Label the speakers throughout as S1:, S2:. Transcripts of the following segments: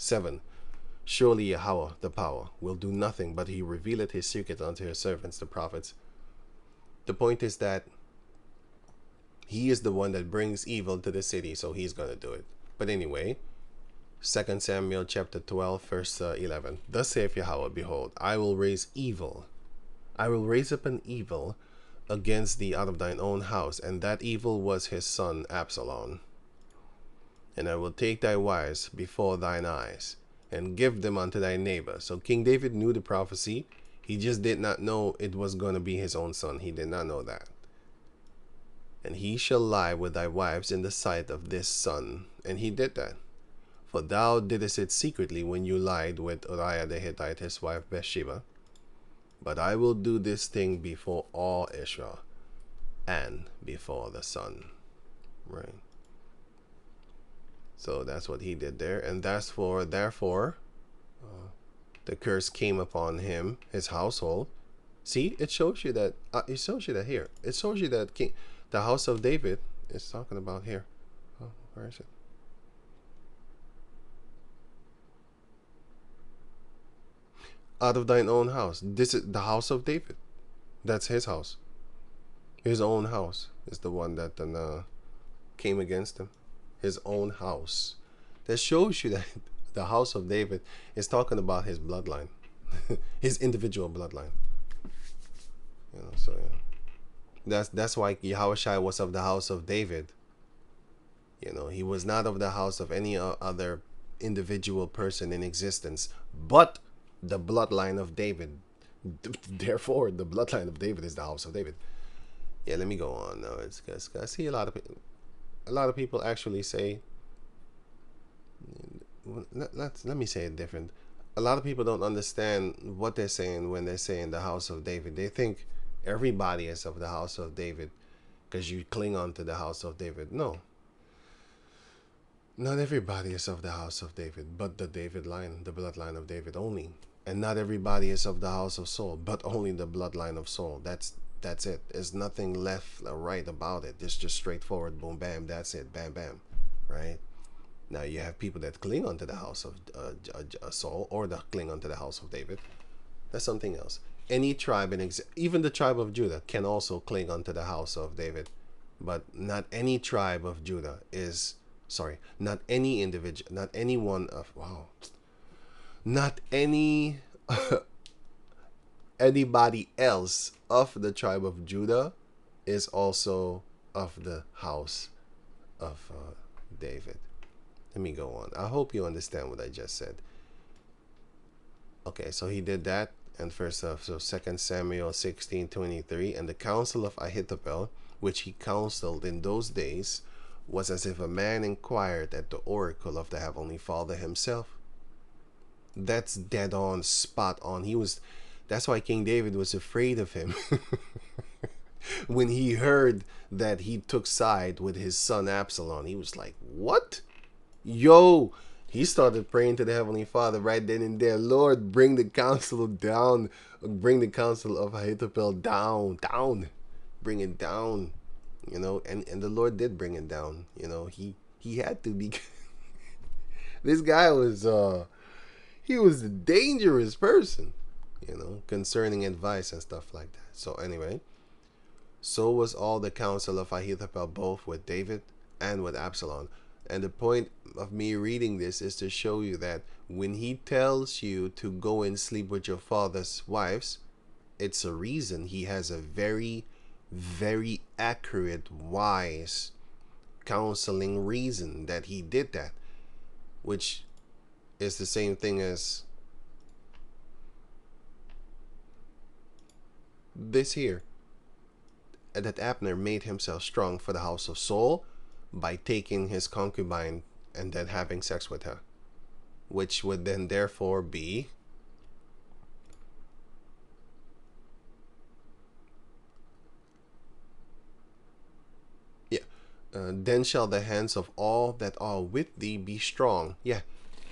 S1: 7. Surely Yahweh, the power, will do nothing, but he revealeth his secret unto his servants, the prophets. The point is that he is the one that brings evil to the city, so he's going to do it. But anyway, 2 Samuel chapter 12, verse 11. Thus saith Yahweh, behold, I will raise evil. I will raise up an evil against thee out of thine own house, and that evil was his son Absalom. And I will take thy wives before thine eyes, and give them unto thy neighbor. So King David knew the prophecy. He just did not know it was going to be his own son. He did not know that. And he shall lie with thy wives in the sight of this son. And he did that. For thou didst it secretly when you lied with Uriah the Hittite, his wife Bathsheba. But I will do this thing before all Israel and before the sun. Right. So that's what he did there. And therefore, the curse came upon him, his household. See, it shows you that. It shows you that here. It shows you that the house of David is talking about here. Oh, where is it? Out of thine own house. This is the house of David. That's his house. His own house is the one that came against him. His own house. That shows you that the house of David is talking about his bloodline. His individual bloodline. You know, so yeah. That's why Yahushua was of the house of David. You know, he was not of the house of any other individual person in existence, but the bloodline of David. Therefore, the bloodline of David is the house of David. Yeah, let me go on now. It's because I see a lot of people actually say. Let me say it different. A lot of people don't understand what they're saying when they're saying the house of David. They think everybody is of the house of David because you cling on to the house of David. No. Not everybody is of the house of David, but the David line, the bloodline of David only. And not everybody is of the house of Saul, but only the bloodline of Saul. That's it. There's nothing left or right about it. It's just straightforward. Boom, bam. That's it. Bam, bam. Right? Now you have people that cling onto the house of Saul, or that cling onto the house of David. That's something else. Any tribe, even the tribe of Judah, can also cling onto the house of David. But not any tribe of Judah is... Sorry, not any individual, not any one of... Wow. Not any... anybody else of the tribe of Judah is also of the house of David. Let me go on. I hope you understand what I just said. Okay, so he did that. And first off, so 2 Samuel 16:23, and the counsel of Ahithophel, which he counseled in those days, was as if a man inquired at the oracle of the Heavenly Father himself. That's dead on, spot on. That's why King David was afraid of him. When he heard that he took side with his son Absalom, he was like, what? Yo, he started praying to the Heavenly Father right then and there. Lord, bring the counsel down. Bring the counsel of Ahithophel down. Bring it down. You know, and the Lord did bring it down. You know, he had to be. This guy was he was a dangerous person, you know, concerning advice and stuff like that. So anyway, so was all the counsel of Ahithophel, both with David and with Absalom. And the point of me reading this is to show you that when he tells you to go and sleep with your father's wives, it's a reason. He has a very, very accurate, wise counseling reason that he did that, which is the same thing as this here, that Abner made himself strong for the house of Saul by taking his concubine and then having sex with her, which would then therefore be then shall the hands of all that are with thee be strong. Yeah,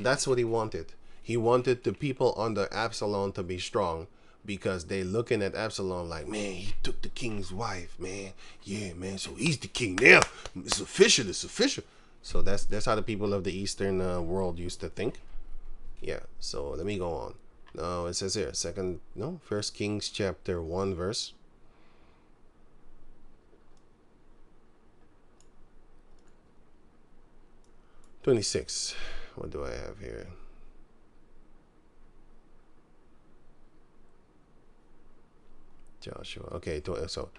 S1: that's what he wanted. He wanted the people under Absalom to be strong, because they looking at Absalom like, man, he took the king's wife, man. Yeah, man, so he's the king now. It's official. So that's how the people of the Eastern world used to think. Yeah, so let me go on. No, it says here, First Kings chapter 1 verse 26. What do I have here? Joshua. Okay, so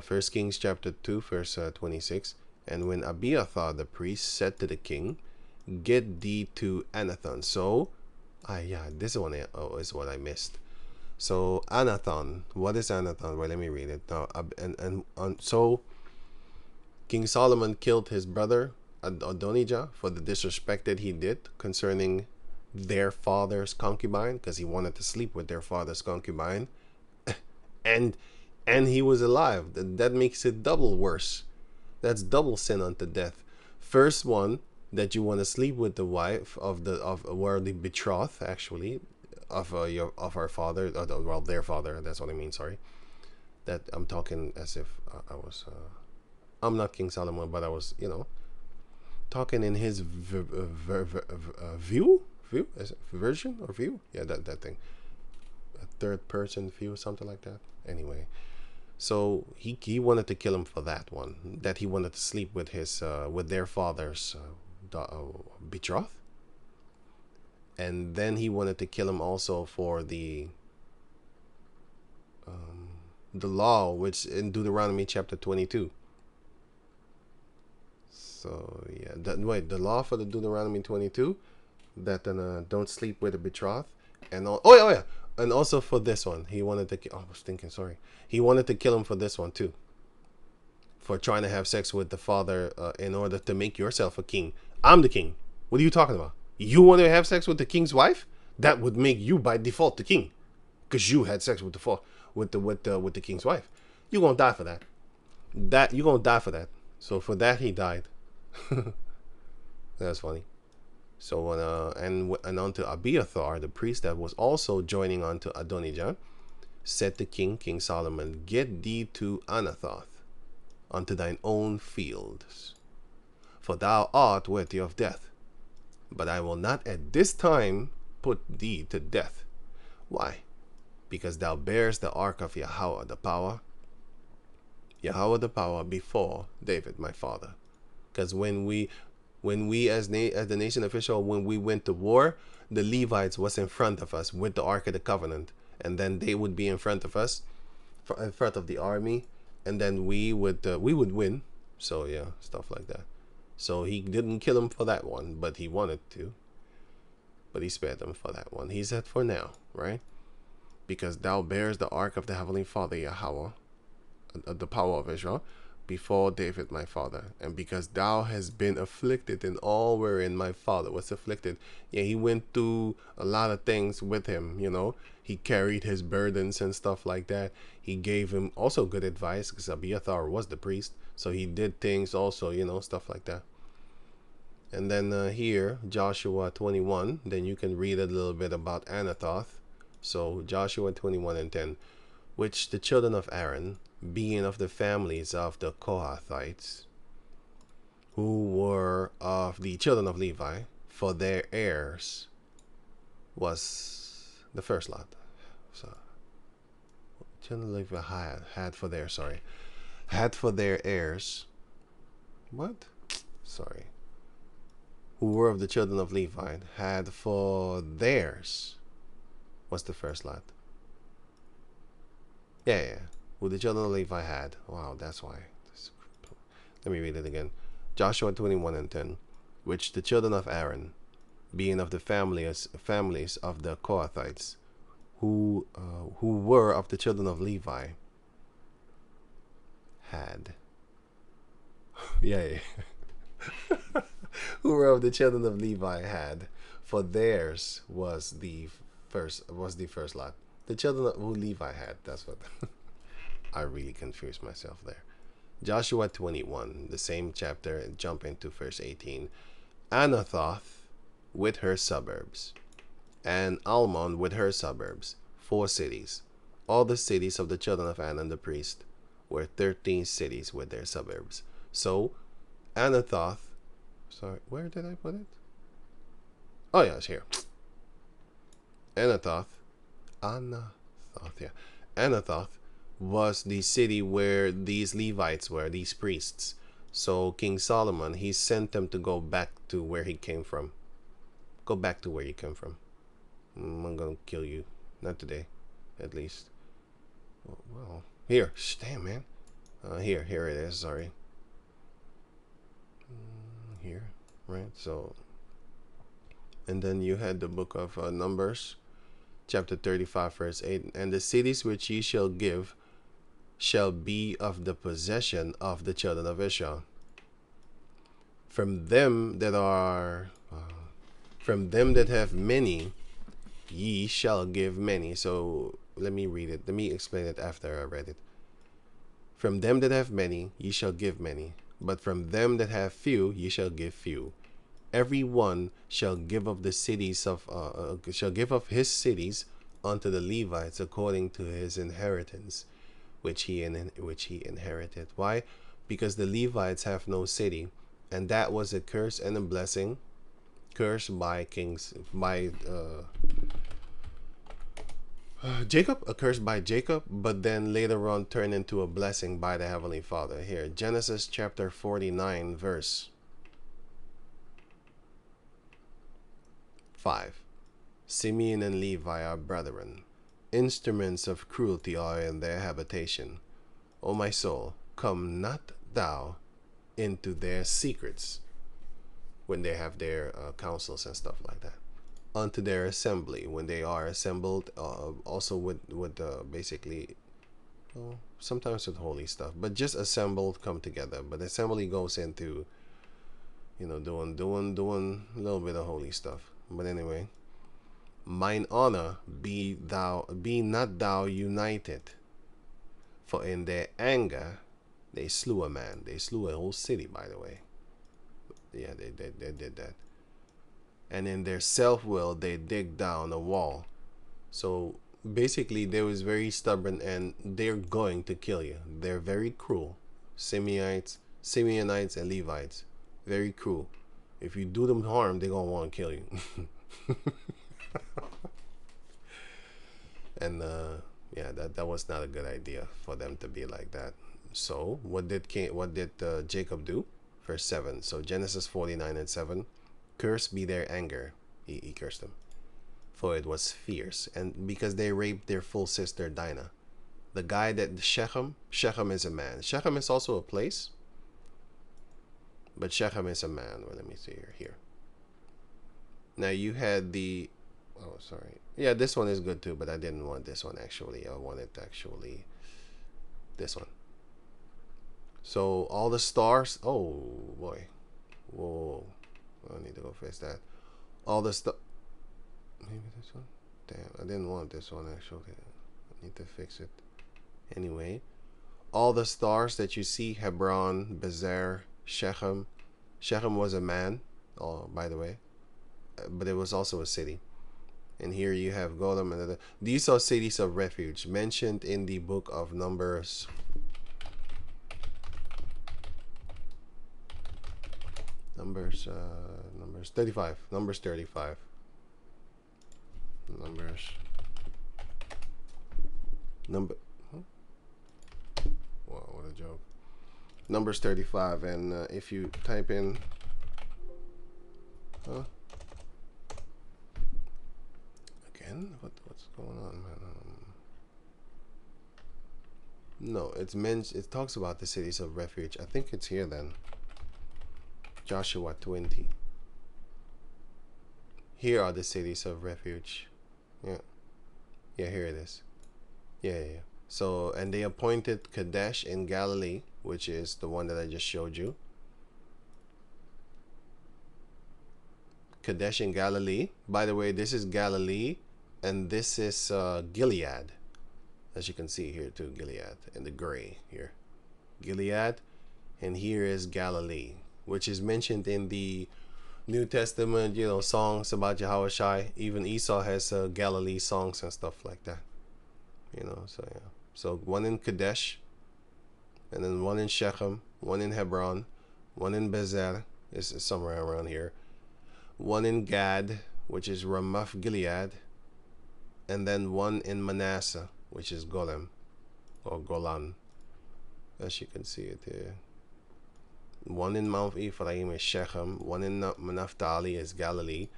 S1: First Kings chapter 2 verse 26. And when Abiathar the priest said to the king, get thee to Anathon. So, yeah, this one is what I missed. So Anathon, what is Anathon? Well, let me read it now. So King Solomon killed his brother Adonijah for the disrespect that he did concerning their father's concubine, because he wanted to sleep with their father's concubine, and he was alive. That makes it double worse. That's double sin unto death. First one, that you want to sleep with the wife of the betrothed, actually, of our father, well, their father. That's what I mean. Sorry, that I'm talking as if I was. I'm not King Solomon, but I was, talking in his version or view. Yeah, that thing. A third person view, something like that. Anyway, so he wanted to kill him for that one. That he wanted to sleep with his with their father's betrothed. And then he wanted to kill him also for the law, which in Deuteronomy chapter 22. So yeah, the law for the Deuteronomy 22, that don't sleep with a betrothed, and yeah, and also for this one, he wanted to. I was thinking, sorry, he wanted to kill him for this one too, for trying to have sex with the father in order to make yourself a king. I'm the king. What are you talking about? You want to have sex with the king's wife? That would make you by default the king, because you had sex with the king's wife. You gonna die for that. You gonna die for that. So for that he died. That's funny. So and unto Abiathar the priest that was also joining unto Adonijah, said the King Solomon, get thee to Anathoth, unto thine own fields, for thou art worthy of death. But I will not at this time put thee to death. Why? Because thou bearest the ark of Yahweh the power before David my father. Because when we as the nation official, when we went to war, the Levites was in front of us with the Ark of the Covenant, and then they would be in front of us, in front of the army, and then we would win. So yeah, stuff like that. So he didn't kill him for that one, but he wanted to. But he spared them for that one. He said for now, right? Because thou bears the ark of the Heavenly Father Yahweh, the power of Israel, before David my father, and because thou hast been afflicted in all wherein my father was afflicted. Yeah, he went through a lot of things with him, he carried his burdens and stuff like that. He gave him also good advice, because Abiathar was the priest, so he did things also, stuff like that. And then here, Joshua 21, then you can read a little bit about Anathoth. So Joshua 21:10, which the children of Aaron, being of the families of the Kohathites, who were of the children of Levi, for their heirs was the first lot. So children of Levi had for their heirs. What? Sorry. Who were of the children of Levi had for theirs was the first lot. Yeah. Who the children of Levi had. Wow, that's why. Let me read it again. Joshua 21:10, which the children of Aaron, being of the families of the Kohathites, who were of the children of Levi, had. Yeah. Who were of the children of Levi had, for theirs was the first lot. The children of who Levi had. That's what. I really confused myself there. Joshua 21, the same chapter, and jump into verse 18. Anathoth with her suburbs, and Almon with her suburbs, 4 cities. All the cities of the children of Anan the priest were 13 cities with their suburbs. So Anathoth, sorry, where did I put it? Oh yeah, it's here. Anathoth, Anathoth, yeah, Anathoth was the city where these Levites were, these priests. So King Solomon, he sent them to go back to where he came from. Go back to where you came from. I'm gonna kill you. Not today, at least. Well, here. Damn, man. Here it is. Sorry. Here, right? So, and then you had the book of Numbers, chapter 35, verse 8. And the cities which ye shall give shall be of the possession of the children of Israel. From them that have many, ye shall give many. So let me read it. Let me explain it after I read it. From them that have many, ye shall give many. But from them that have few, ye shall give few. Every one shall give of the cities of shall give of his cities unto the Levites according to his inheritance, which he inherited. Why? Because the Levites have no city, and that was a curse and a blessing, cursed by Jacob, a curse by Jacob, but then later on turned into a blessing by the Heavenly Father. Here, Genesis chapter 49, verse 5. Simeon and Levi are brethren. Instruments of cruelty are in their habitation. O my soul, come not thou into their secrets, when they have their councils and stuff like that. Unto their assembly, when they are assembled, also with basically, well, sometimes with holy stuff, but just assembled, come together. But assembly goes into, doing a little bit of holy stuff. But anyway, mine honor be not thou united, for in their anger they slew a man. They slew a whole city, by the way. Yeah, they did that. And in their self-will, they dig down a wall. So basically, they was very stubborn, and they're going to kill you. They're very cruel. Simeonites, and Levites, very cruel. If you do them harm, they're gonna want to kill you. And yeah, that was not a good idea for them to be like that. So what did Jacob do? Verse 7. So Genesis 49 and 7. Cursed be their anger. He cursed them, for it was fierce, and because they raped their full sister Dinah. The guy that Shechem is a man. Shechem is also a place, but Shechem is a man. Well, let me see here. Now you had the, oh sorry, yeah, this one is good too, but I didn't want this one actually. I wanted actually this one. So all the stars. Oh boy, whoa. I need to go fix that. All the stuff. Maybe this one. Damn, I didn't want this one actually. I need to fix it. Anyway, all the stars that you see: Hebron, Bezer, Shechem. Shechem was a man. Oh, by the way, but it was also a city. And here you have Golem and other. These are cities of refuge mentioned in the book of Numbers. Numbers 35. Numbers 35. Wow, what a joke. Numbers 35, and if you type in, again, what's going on, man? No, it talks about the cities of refuge. I think it's here then. Joshua 20. Here are the cities of refuge. Yeah, here it is. Yeah. So, and they appointed Kadesh in Galilee, which is the one that I just showed you. Kadesh in Galilee. By the way, this is Galilee, and this is Gilead, as you can see here too. Gilead in the gray here. Gilead, and here is Galilee, which is mentioned in the New Testament, songs about Yahushua. Even Esau has Galilee songs and stuff like that. So yeah. So one in Kadesh, and then one in Shechem, one in Hebron, one in Bezer, is somewhere around here. One in Gad, which is Ramoth Gilead, and then one in Manasseh, which is Golem or Golan, as you can see it here. One in Mount Ephraim is Shechem. One in Naphtali is Galilee.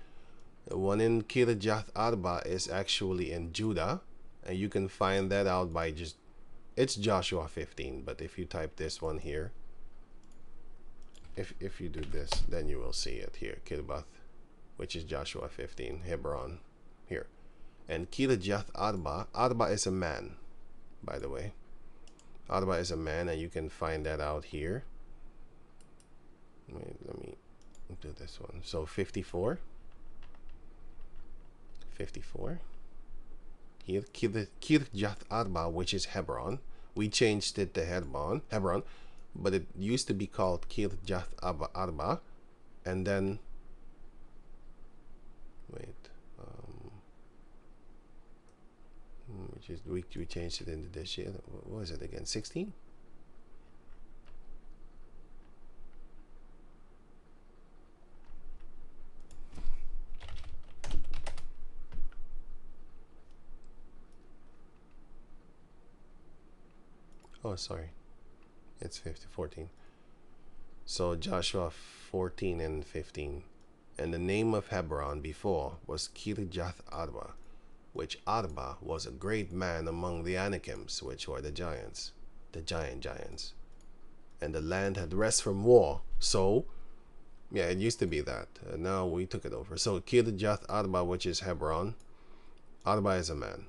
S1: One in Kirjath Arba is actually in Judah, and you can find that out by just, it's Joshua 15, but if you type this one here, if you do this, then you will see it here. Kirbath, which is Joshua 15, Hebron here. And Kirjath Arba, Arba is a man, by the way. Arba is a man, and you can find that out here. Wait, let me do this one. So 54. Here, Kirjath Arba, which is Hebron. We changed it to Hebron, but it used to be called Kirjath Arba, and then wait, we changed it into this year. What was it again? 16. Oh, sorry. It's 14. So Joshua 14 and 15. And the name of Hebron before was Kirjath Arba, which Arba was a great man among the Anakims, which were the giants, the giants. And the land had rest from war. So, yeah, it used to be that. Now we took it over. So Kirjath Arba, which is Hebron. Arba is a man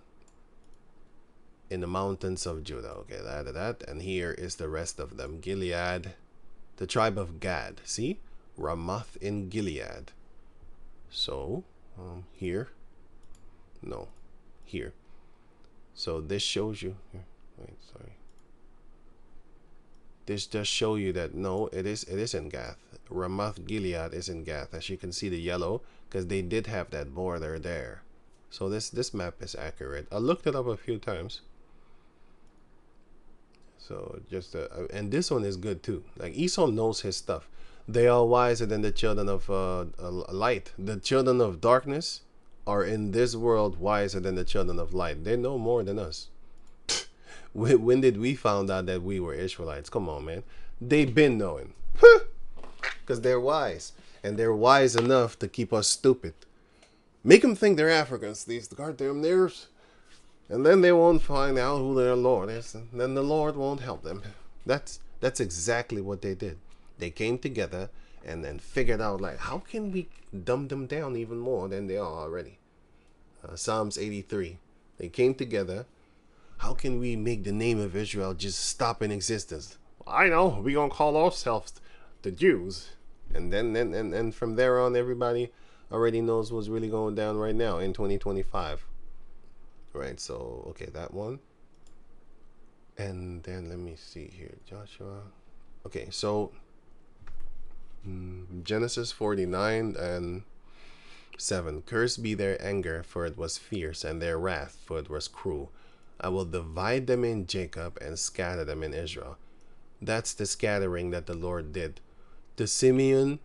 S1: in the mountains of Judah. Okay, that. And here is the rest of them. Gilead, the tribe of Gad. See? Ramoth in Gilead. So, here. No, here. So this shows you. Here, wait, sorry. This just show you that no, it is in Gath. Ramoth Gilead is in Gath. As you can see the yellow, because they did have that border there. So this map is accurate. I looked it up a few times. So just and this one is good too. Like Esau knows his stuff. They are wiser than the children of light. The children of darkness are in this world wiser than the children of light. They know more than us. When did we found out that we were Israelites? Come on, man. They've been knowing. Because they're wise. And they're wise enough to keep us stupid. Make them think they're Africans, these goddamn niggers. And then they won't find out who their Lord is. And then the Lord won't help them. That's exactly what they did. They came together and then figured out, like, how can we dumb them down even more than they are already? Psalms 83. They came together. How can we make the name of Israel just stop in existence? I know. We're going to call ourselves the Jews. And then from there on, everybody already knows what's really going down right now in 2025. Right, so, okay, that one. And then let me see here. Joshua. Okay, so Genesis 49 and 7. Cursed be their anger, for it was fierce, and their wrath, for it was cruel. I will divide them in Jacob and scatter them in Israel. That's the scattering that the Lord did. To Simeon,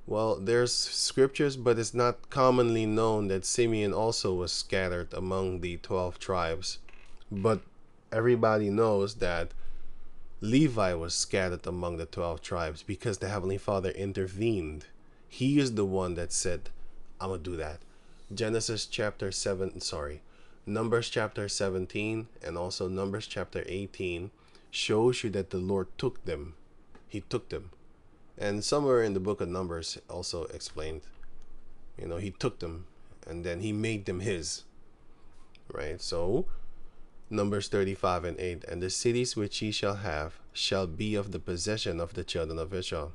S1: well, there's scriptures, but it's not commonly known that Simeon also was scattered among the 12 tribes. But everybody knows that Levi was scattered among the 12 tribes because the Heavenly Father intervened. He is the one that said, I'm going to do that. Numbers chapter 17 and also Numbers chapter 18 shows you that the Lord took them. He took them. And somewhere in the book of Numbers also explained, he took them and then he made them his. Right? So, Numbers 35 and 8. And the cities which ye shall have shall be of the possession of the children of Israel.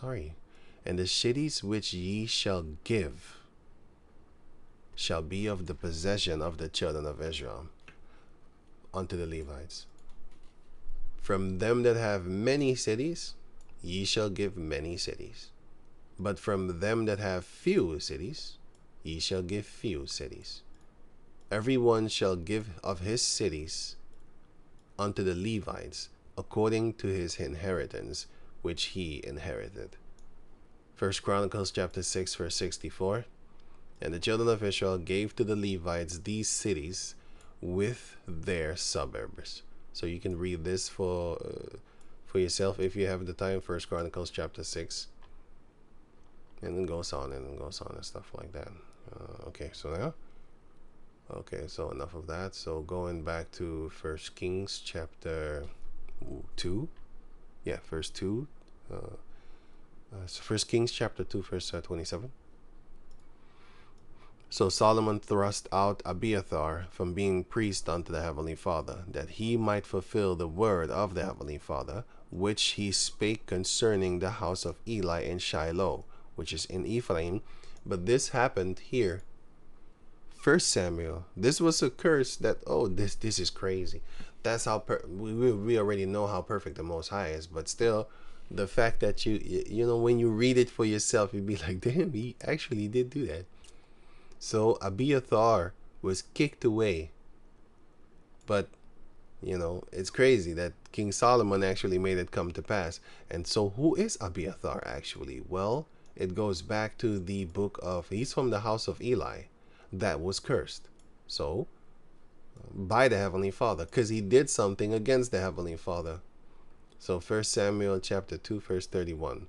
S1: And the cities which ye shall give shall be of the possession of the children of Israel unto the Levites. From them that have many cities, ye shall give many cities. But from them that have few cities, ye shall give few cities. Every one shall give of his cities unto the Levites, according to his inheritance, which he inherited. 1 Chronicles chapter 6, verse 64. And the children of Israel gave to the Levites these cities with their suburbs. So you can read this for yourself if you have the time. First Chronicles chapter 6, and then goes on and goes on and stuff like that. Okay, so now, okay, so enough of that. So going back to First Kings chapter 2, yeah, verse 2. First Kings chapter 2, verse 27. So Solomon thrust out Abiathar from being priest unto the Heavenly Father, that he might fulfill the word of the Heavenly Father, which he spake concerning the house of Eli in Shiloh, which is in Ephraim. But this happened here. First Samuel. This was a curse that, oh, this is crazy. That's how we already know how perfect the Most High is, but still, the fact that you know, when you read it for yourself, you'd be like, damn, he actually did do that. So Abiathar was kicked away. But, you know, it's crazy that King Solomon actually made it come to pass. And so who is Abiathar actually? Well, it goes back to the book of, he's from the house of Eli that was cursed. So, by the Heavenly Father, because he did something against the Heavenly Father. So 1 Samuel chapter 2, verse 31.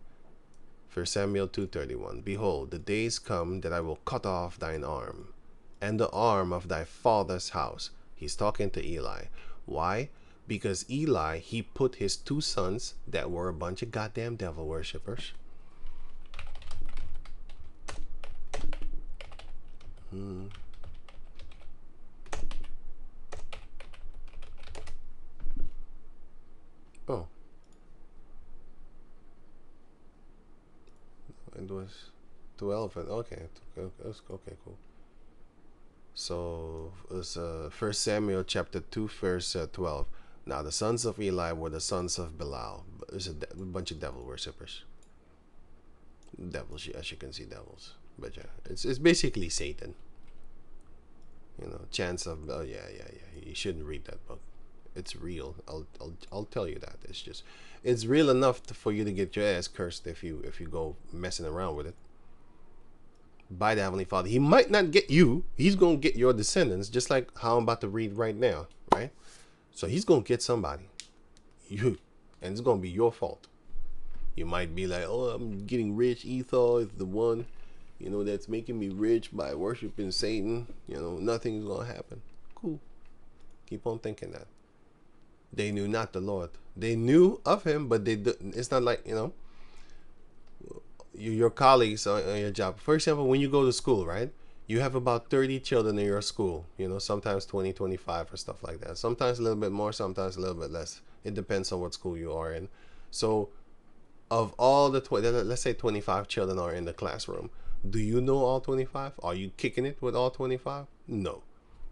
S1: 1 Samuel 2:31. Behold, the days come that I will cut off thine arm, and the arm of thy father's house. He's talking to Eli. Why? Because Eli, he put his two sons that were a bunch of goddamn devil worshippers. Oh. It was 12. Okay. Okay, cool. So it's 1 Samuel chapter 2, verse 12. Now the sons of Eli were the sons of Belial. It's a bunch of devil worshippers. Devils, as you can see, devils. But yeah, it's basically Satan. You know, chance of, oh yeah. You shouldn't read that book. It's real. I'll tell you that. It's real enough for you to get your ass cursed if you go messing around with it. By the Heavenly Father, he might not get you. He's gonna get your descendants, just like how I'm about to read right now, right? So he's gonna get somebody, you, and it's gonna be your fault. You might be like, oh, I'm getting rich. Esau is the one, you know, that's making me rich by worshiping Satan. You know, nothing's gonna happen. Cool. Keep on thinking that. They knew not the Lord. They knew of him, but it's not like, you know, your colleagues on your job. For example, when you go to school, right? You have about 30 children in your school, you know, sometimes 20, 25 or stuff like that. Sometimes a little bit more, sometimes a little bit less. It depends on what school you are in. So of all the, let's say 25 children are in the classroom. Do you know all 25? Are you kicking it with all 25? No.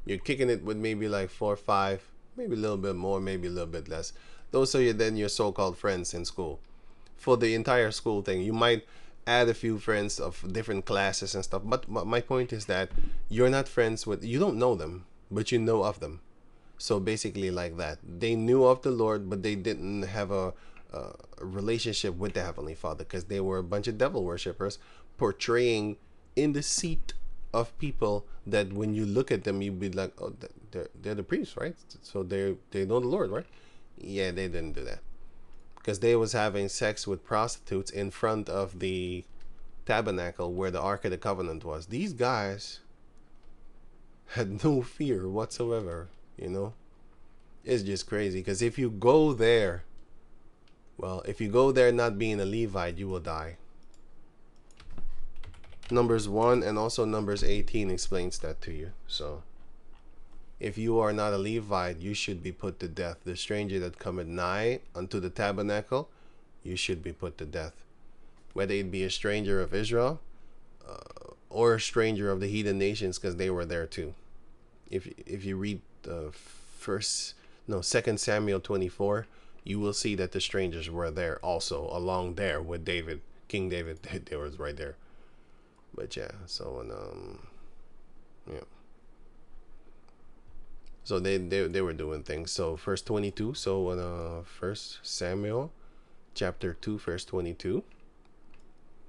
S1: You're kicking it with maybe like 4 or 5, maybe a little bit more, maybe a little bit less. Those are then your so-called friends in school. For the entire school thing, you might add a few friends of different classes and stuff. But my point is that you're not friends with, you don't know them, but you know of them. So basically like that. They knew of the Lord, but they didn't have a relationship with the Heavenly Father because they were a bunch of devil worshippers portraying in the seat of people that when you look at them, you'd be like, oh, they're the priests, right? So they know the Lord, right? Yeah, they didn't do that. Because they was having sex with prostitutes in front of the tabernacle where the Ark of the Covenant was. These guys had no fear whatsoever, you know. It's just crazy. Because if you go there, well, if you go there not being a Levite, you will die. Numbers 1 and also Numbers 18 explains that to you. So if you are not a Levite, you should be put to death. The stranger that cometh nigh unto the tabernacle, you should be put to death. Whether it be a stranger of Israel or a stranger of the heathen nations, because they were there too. If you read 2 Samuel 24, you will see that the strangers were there also, along there with David, King David. They was right there. But yeah, so yeah. So they were doing things. So verse 22. So in 1 Samuel chapter 2 verse 22.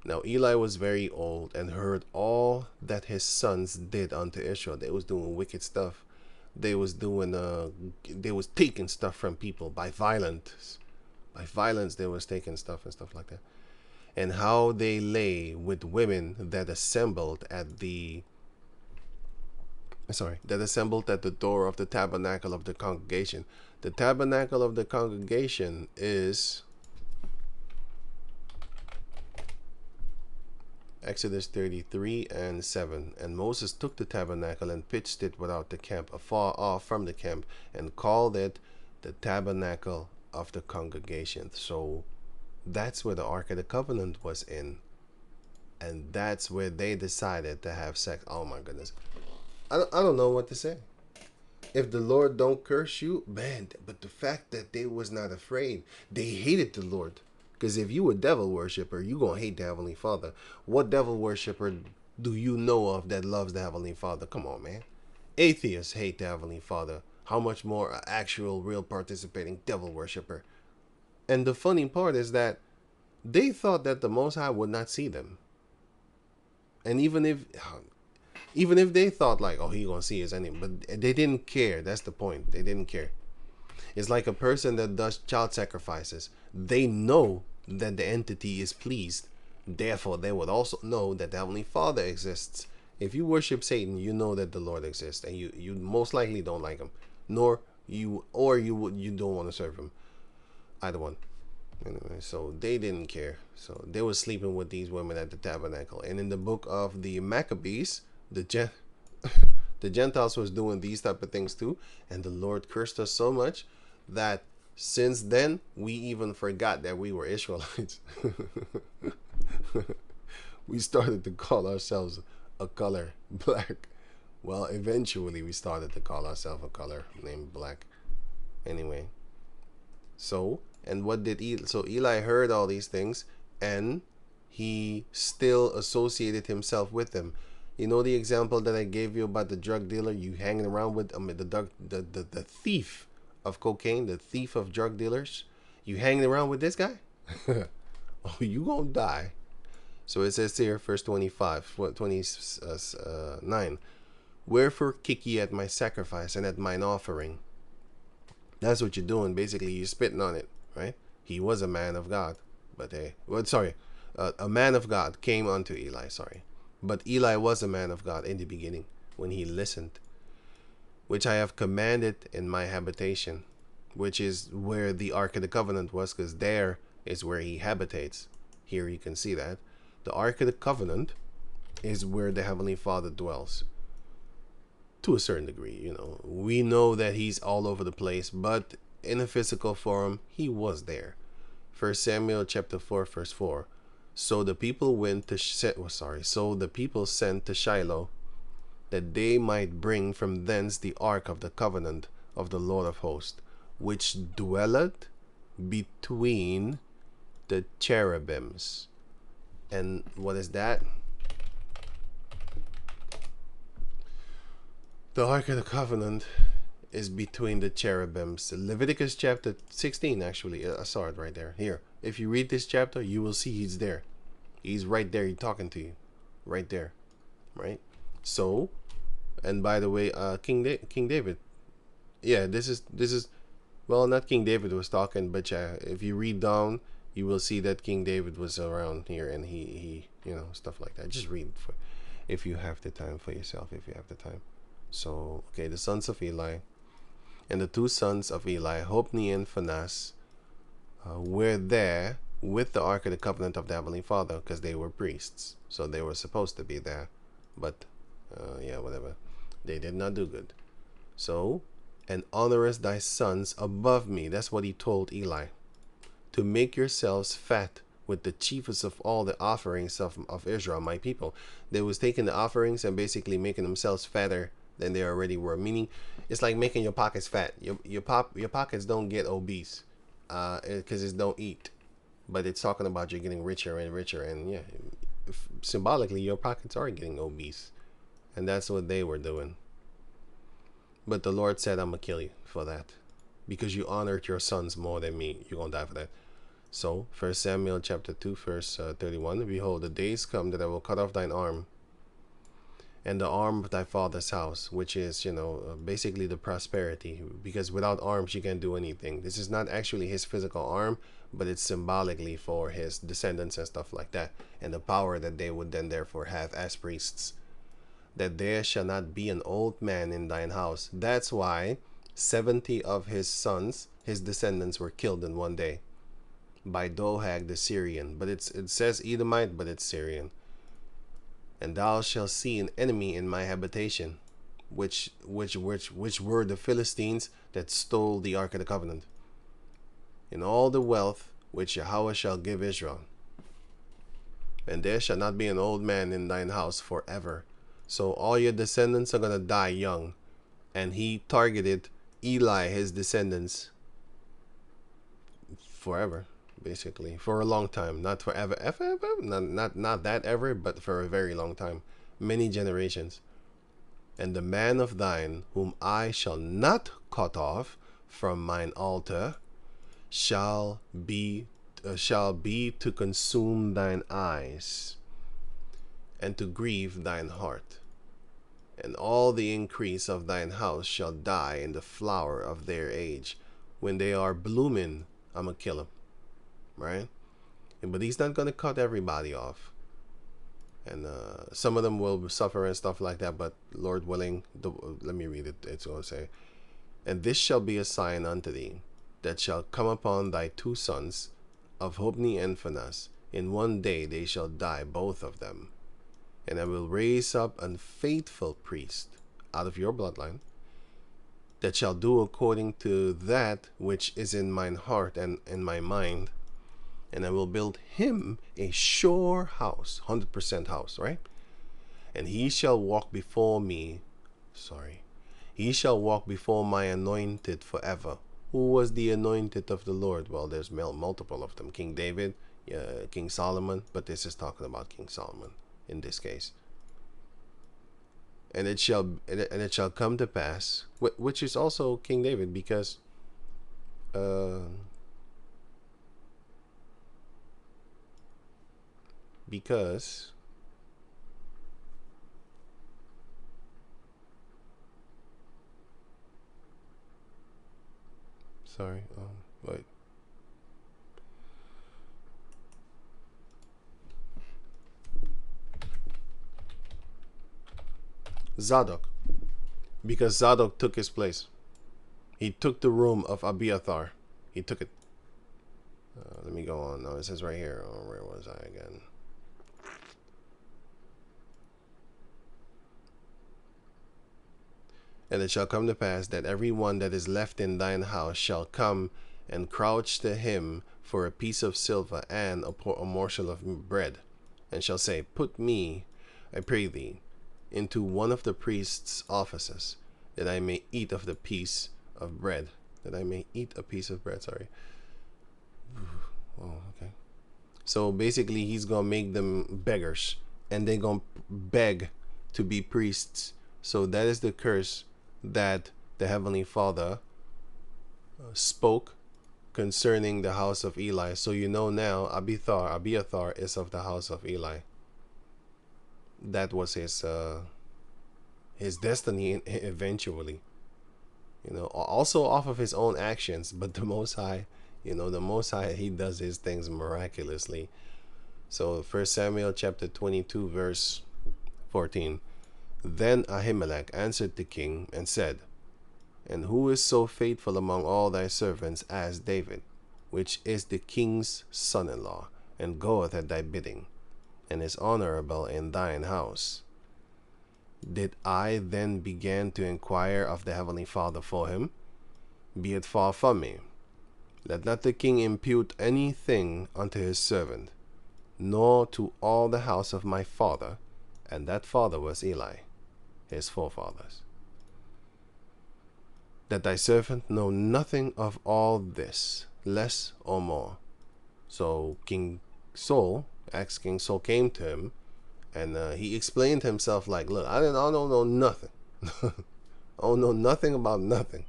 S1: Now Eli was very old and heard all that his sons did unto Israel. They was doing wicked stuff. They was doing they was taking stuff from people by violence. By violence they was taking stuff and stuff like that. And how they lay with women that assembled at the door of the tabernacle of the congregation. The tabernacle of the congregation is Exodus 33 and 7. And Moses took the tabernacle and pitched it without the camp, afar off from the camp, and called it the tabernacle of the congregation. So that's where the Ark of the Covenant was in. And that's where they decided to have sex. Oh my goodness. I don't know what to say. If the Lord don't curse you, man, but the fact that they was not afraid, they hated the Lord. Because if you a devil worshiper, you gonna hate the Heavenly Father. What devil worshiper do you know of that loves the Heavenly Father? Come on, man. Atheists hate the Heavenly Father. How much more an actual, real participating devil worshiper? And the funny part is that they thought that the Most High would not see them. And even if they thought like, oh, he gonna see his enemy, but they didn't care. That's the point. They didn't care. It's like a person that does child sacrifices. They know that the entity is pleased. Therefore, they would also know that the Heavenly Father exists. If you worship Satan, you know that the Lord exists, and you most likely don't like him, you don't want to serve him. Either one. Anyway, so they didn't care. So they were sleeping with these women at the tabernacle. And in the book of the Maccabees, the Gentiles was doing these type of things too, and the Lord cursed us so much that since then we even forgot that we were Israelites. We started to call ourselves a color black. Well, eventually we started to call ourselves a color named black. Anyway, so Eli heard all these things, and he still associated himself with them. You know the example that I gave you about the drug dealer you hanging around with, the thief of cocaine, the thief of drug dealers. You hanging around with this guy? Oh, you gonna die. So it says here, verse 29. Wherefore kick ye at my sacrifice and at mine offering? That's what you're doing. Basically, you're spitting on it, right? He was a man of God, but a man of God came unto Eli, But Eli was a man of God in the beginning when he listened, which I have commanded in my habitation, which is where the Ark of the Covenant was, because there is where he habitates. Here you can see that. The Ark of the Covenant is where the Heavenly Father dwells. To a certain degree, we know that he's all over the place, but in a physical form, he was there. 1 Samuel chapter 4, verse 4. So the people sent to Shiloh, that they might bring from thence the ark of the covenant of the Lord of hosts, which dwelleth between the cherubims. And what is that? The Ark of the Covenant is between the cherubims. Leviticus chapter 16, actually. I saw it right there. Here. If you read this chapter, you will see he's there. He's right there. He's talking to you. Right there. Right? So, and by the way, King David. Yeah, this is, well, not King David was talking, but if you read down, you will see that King David was around here, and he stuff like that. Just read if you have the time for yourself, if you have the time. So, okay, the sons of Eli, and the two sons of Eli, Hophni and Phinehas, were there with the Ark of the Covenant of the Heavenly Father, because they were priests, so they were supposed to be there, but whatever, they did not do good. So, and honorest thy sons above me, that's what he told Eli, to make yourselves fat with the chiefest of all the offerings of Israel, my people. They was taking the offerings and basically making themselves fatter than they already were. Meaning, it's like making your pockets fat. Your pockets don't get obese, because it don't eat. But it's talking about you're getting richer and richer, and yeah, symbolically your pockets are getting obese, and that's what they were doing. But the Lord said, "I'm gonna kill you for that, because you honored your sons more than me. You're gonna die for that." So, 1 Samuel chapter 2, verse 31, behold, the days come that I will cut off thine arm and the arm of thy father's house, which is, basically the prosperity, because without arms you can't do anything. This is not actually his physical arm, but it's symbolically for his descendants and stuff like that, and the power that they would then therefore have as priests. That there shall not be an old man in thine house. That's why 70 of his sons, his descendants, were killed in one day by Dohag the Syrian, but it says Edomite, but it's Syrian. And thou shalt see an enemy in my habitation, which were the Philistines that stole the Ark of the Covenant, in all the wealth which Yahweh shall give Israel. And there shall not be an old man in thine house forever. So all your descendants are gonna die young, and he targeted Eli, his descendants, forever. Basically, for a long time, not forever, not that ever, but for a very long time, many generations. And the man of thine, whom I shall not cut off from mine altar, shall be to consume thine eyes, and to grieve thine heart. And all the increase of thine house shall die in the flower of their age. When they are blooming, I'm gonna kill them. Right? But he's not going to cut everybody off, and some of them will suffer and stuff like that, but Lord willing, let me read it. It's going to say, and this shall be a sign unto thee, that shall come upon thy two sons of Hobni and Phinehas. In one day they shall die, both of them. And I will raise up an faithful priest out of your bloodline, that shall do according to that which is in mine heart and in my mind. And I will build him a sure house, 100% house, right? And he shall walk before me. He shall walk before my anointed forever. Who was the anointed of the Lord? Well, there's multiple of them. King David, King Solomon, but this is talking about King Solomon in this case. And it shall come to pass, which is also King David, because wait. Zadok, because Zadok took his place. He took the room of Abiathar. He took it. Let me go on. No, it says right here. Oh, where was I again? And it shall come to pass that every one that is left in thine house shall come and crouch to him for a piece of silver and a morsel of bread, and shall say, Put me, I pray thee, into one of the priest's offices, that I may eat of the piece of bread. That I may eat a piece of bread, sorry. Oh, okay. So basically, he's going to make them beggars, and they're going to beg to be priests. So that is the curse that the Heavenly Father spoke concerning the house of Eli. So you know now, Abiathar is of the house of Eli. That was his destiny eventually. Also off of his own actions, but the Most High, the Most High, he does his things miraculously. So 1 Samuel chapter 22 verse 14. Then Ahimelech answered the king and said, And who is so faithful among all thy servants as David, which is the king's son-in-law, and goeth at thy bidding, and is honorable in thine house? Did I then begin to inquire of the Heavenly Father for him? Be it far from me. Let not the king impute anything unto his servant, nor to all the house of my father, and that father was Eli, his forefathers. That thy servant know nothing of all this, less or more. So King Saul came to him, and he explained himself like, look, I don't know nothing. I don't know nothing about nothing.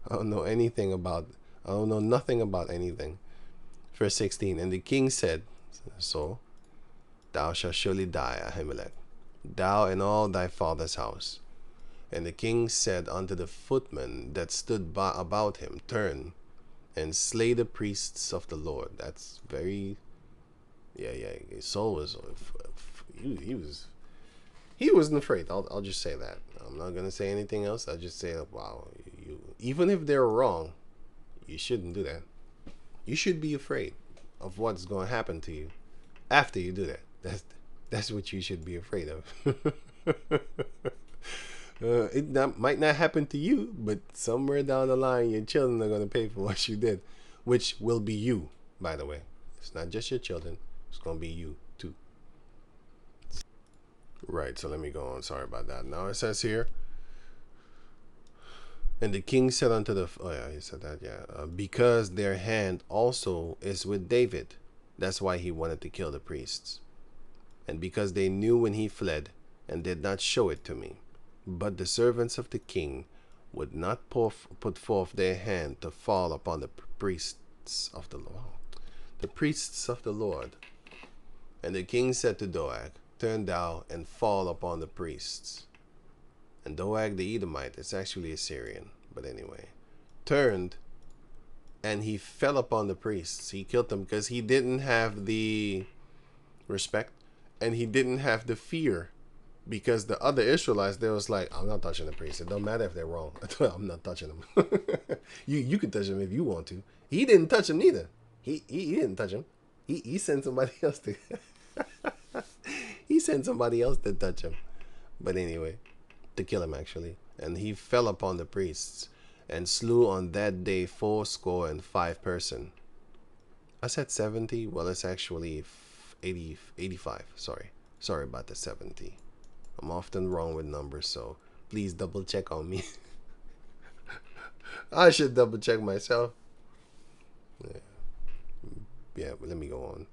S1: I don't know nothing about anything. Verse 16, and the king said, so thou shalt surely die, Ahimelech, thou and all thy father's house. And the king said unto the footmen that stood about him, turn and slay the priests of the Lord. That's very, yeah. Saul was, he wasn't afraid. I'll just say that. I'm not gonna say anything else. I'll just say, wow, even if they're wrong, you shouldn't do that. You should be afraid of what's going to happen to you after you do that. That's what you should be afraid of. It might not happen to you, but somewhere down the line, your children are going to pay for what you did, which will be you, by the way. It's not just your children. It's going to be you, too. Right, so let me go on. Sorry about that. Now it says here, and the king said unto the... Oh, yeah, he said that, yeah. Because their hand also is with David. That's why he wanted to kill the priests. And because they knew when he fled and did not show it to me. But the servants of the king would not put forth their hand to fall upon the priests of the Lord. The priests of the Lord. And the king said to Doeg, turn thou and fall upon the priests. And Doeg the Edomite, it's actually a Syrian, but anyway, turned and he fell upon the priests. He killed them because he didn't have the respect and he didn't have the fear, because the other Israelites, they was like, I'm not touching the priests. It don't matter if they're wrong. I'm not touching them. you can touch them if you want to. He didn't touch them neither. He didn't touch them. He sent somebody else to he sent somebody else to touch him. But anyway, to kill him actually. And he fell upon the priests and slew on that day 85 persons. I said 70. Well, it's actually 85. Sorry about the 70. I'm often wrong with numbers, so please double check on me. I should double check myself. Yeah, but let me go on.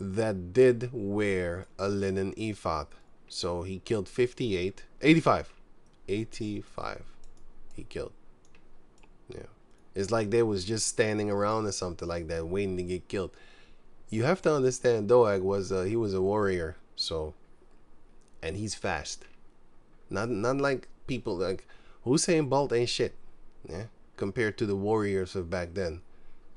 S1: That did wear a linen ephod. So he killed 85 he killed. Yeah, it's like they was just standing around or something like that waiting to get killed. You have to understand, Doeg was he was a warrior, so, and he's fast. Not like people like Usain Bolt ain't shit, yeah, compared to the warriors of back then.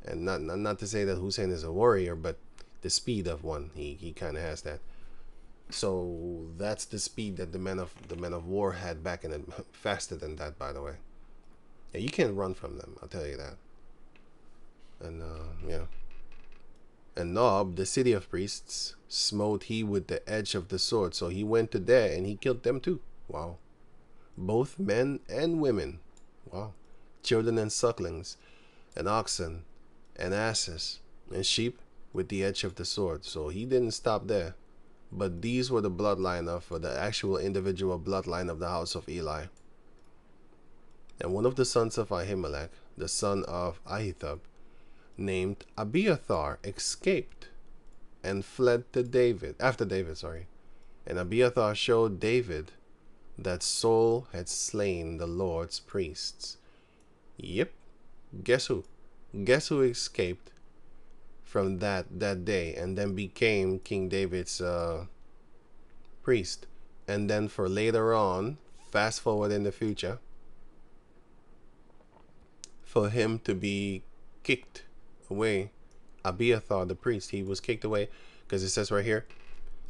S1: And not to say that Hussein is a warrior, but the speed of one, he kind of has that. So that's the speed that the men of war had back in it. Faster than that, by the way. Yeah, you can't run from them, I'll tell you that. And yeah. And Nob, the city of priests, smote he with the edge of the sword. So he went to there and he killed them too. Wow. Both men and women. Wow. Children and sucklings, and oxen, and asses, and sheep with the edge of the sword. So he didn't stop there. But these were the bloodline of the actual individual bloodline of the house of Eli. And one of the sons of Ahimelech, the son of Ahitub, named Abiathar, escaped and fled to David, after David, sorry. And Abiathar showed David that Saul had slain the Lord's priests. Yep. Guess who? Guess who escaped from that day and then became King David's priest? And then for later on, fast forward in the future, for him to be kicked away, Abiathar the priest, he was kicked away, because it says right here,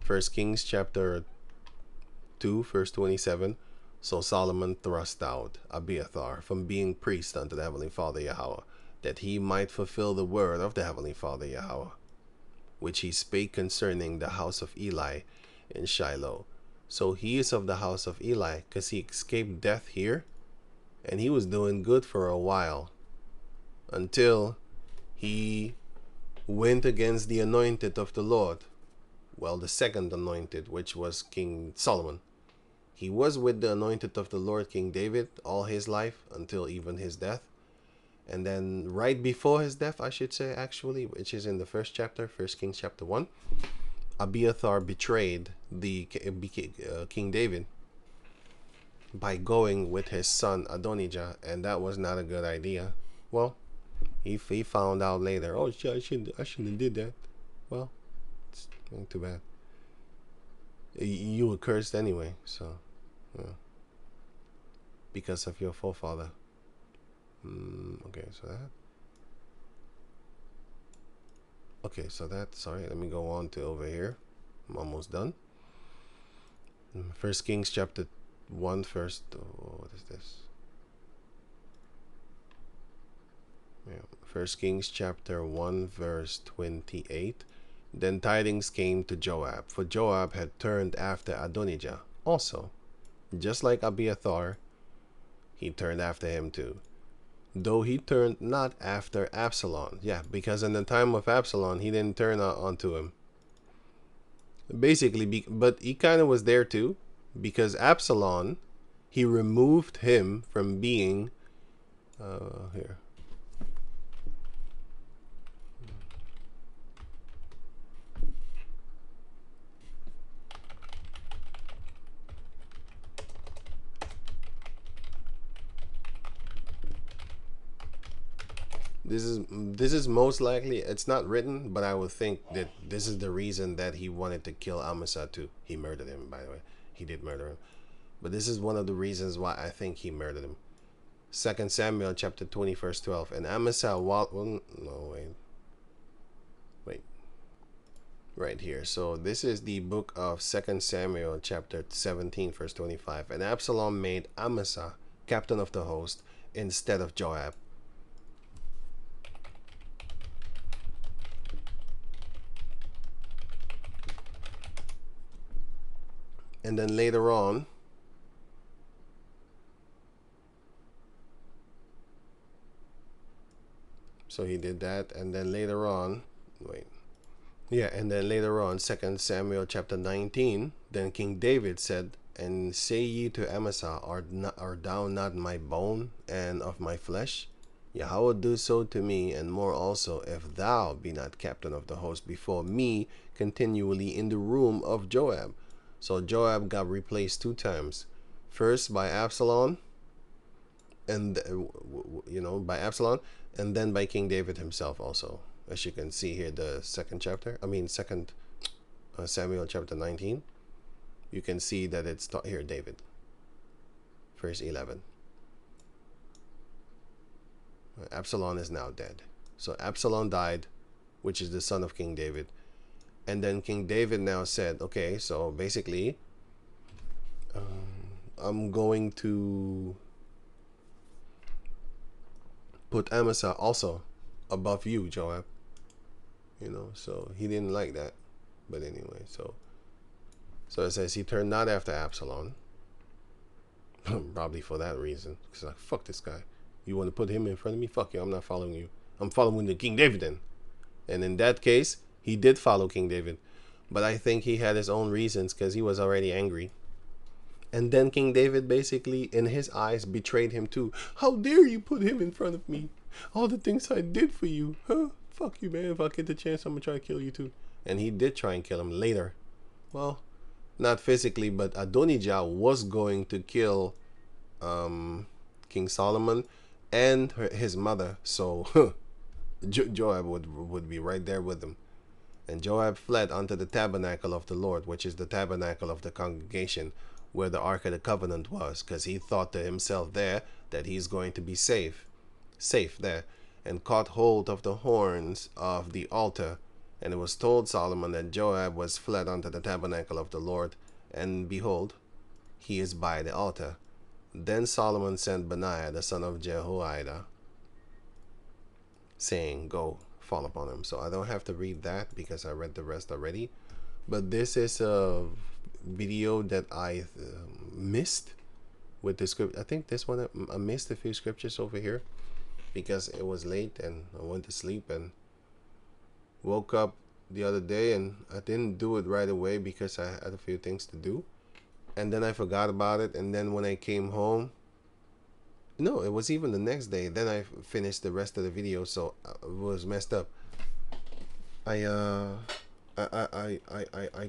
S1: 1 Kings chapter 2 verse 27, so Solomon thrust out Abiathar from being priest unto the Heavenly Father Yahweh, that he might fulfill the word of the Heavenly Father Yahweh, which he spake concerning the house of Eli in Shiloh. So he is of the house of Eli, because he escaped death here, and he was doing good for a while, until he went against the anointed of the Lord. Well, the second anointed, which was King Solomon. He was with the anointed of the Lord, King David, all his life, until even his death. And then right before his death, I should say, actually, which is in the first chapter, 1 Kings chapter 1, Abiathar betrayed the King David by going with his son Adonijah, and that was not a good idea. Well, He found out later. Oh shit, I shouldn't have did that. Well, it's ain't too bad. You were cursed anyway, so yeah, because of your forefather. Okay, so that. Okay, so that. Sorry, let me go on to over here. I'm almost done. First Kings chapter 1 first. Oh, what is this? Yeah. First Kings chapter 1 verse 28. Then tidings came to Joab, for Joab had turned after Adonijah also, just like Abiathar, he turned after him too. Though he turned not after Absalom. Yeah, because in the time of Absalom, he didn't turn onto him. Basically, but he kind of was there too, because Absalom, he removed him from being here. This is most likely, it's not written, but I would think that this is the reason that he wanted to kill Amasa too. He murdered him, by the way. He did murder him. But this is one of the reasons why I think he murdered him. 2 Samuel chapter 20 verse 12. And Amasa wait. Right here. So this is the book of 2 Samuel chapter 17 verse 25. And Absalom made Amasa captain of the host instead of Joab. And then later on, so he did that, and then later on, and then later on, 2 Samuel chapter 19, then King David said, and say ye to Amasa, art thou not my bone and of my flesh? Yahweh do so to me, and more also, if thou be not captain of the host before me continually in the room of Joab. So Joab got replaced 2 times. First by Absalom, and by Absalom, and then by King David himself also. As you can see here, the second Samuel chapter 19. You can see that it's here, David. Verse 11. Absalom is now dead. So Absalom died, which is the son of King David. And then King David now said, okay, so basically, I'm going to put Amasa also above you, Joab. So he didn't like that. But anyway, so it says he turned not after Absalom. Probably for that reason. Because like, fuck this guy. You want to put him in front of me? Fuck you, I'm not following you. I'm following the King David then. And in that case, he did follow King David. But I think he had his own reasons because he was already angry. And then King David basically, in his eyes, betrayed him too. How dare you put him in front of me? All the things I did for you. Huh? Fuck you, man. If I get the chance, I'm going to try to kill you too. And he did try and kill him later. Well, not physically, but Adonijah was going to kill King Solomon and his mother. So Joab would be right there with him. And Joab fled unto the tabernacle of the Lord, which is the tabernacle of the congregation, where the Ark of the Covenant was, because he thought to himself there that he's going to be safe there, and caught hold of the horns of the altar. And it was told Solomon that Joab was fled unto the tabernacle of the Lord, and behold, he is by the altar. Then Solomon sent Benaiah the son of Jehoiada, saying, go, fall upon him. So I don't have to read that because I read the rest already. But this is a video that I missed with the script. I think this one I missed a few scriptures over here because it was late and I went to sleep and woke up the other day and I didn't do it right away because I had a few things to do, and then I forgot about it. And then when I came home, no, it was even the next day, then I finished the rest of the video, so it was messed up. I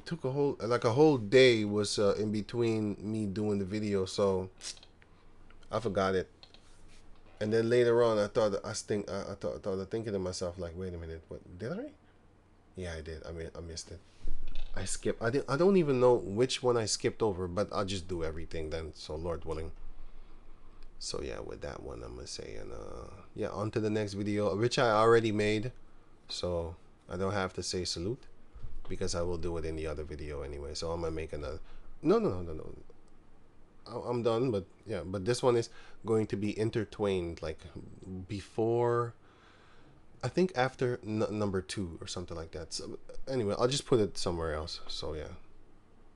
S1: took a whole day was in between me doing the video, so I forgot it. And then later on, I thought of thinking to myself like, wait a minute, what did I? Yeah, I did. I mean, I missed it. I skipped. I don't even know which one I skipped over, but I'll just do everything then. So Lord willing. So yeah, with that one, I'm gonna say, and yeah, on to the next video, which I already made, so I don't have to say salute because I will do it in the other video anyway. So I'm gonna make another. No, no, no, no, no. I'm done, but yeah, but this one is going to be intertwined, like before. I think after number 2 or something like that. So anyway, I'll just put it somewhere else. So yeah.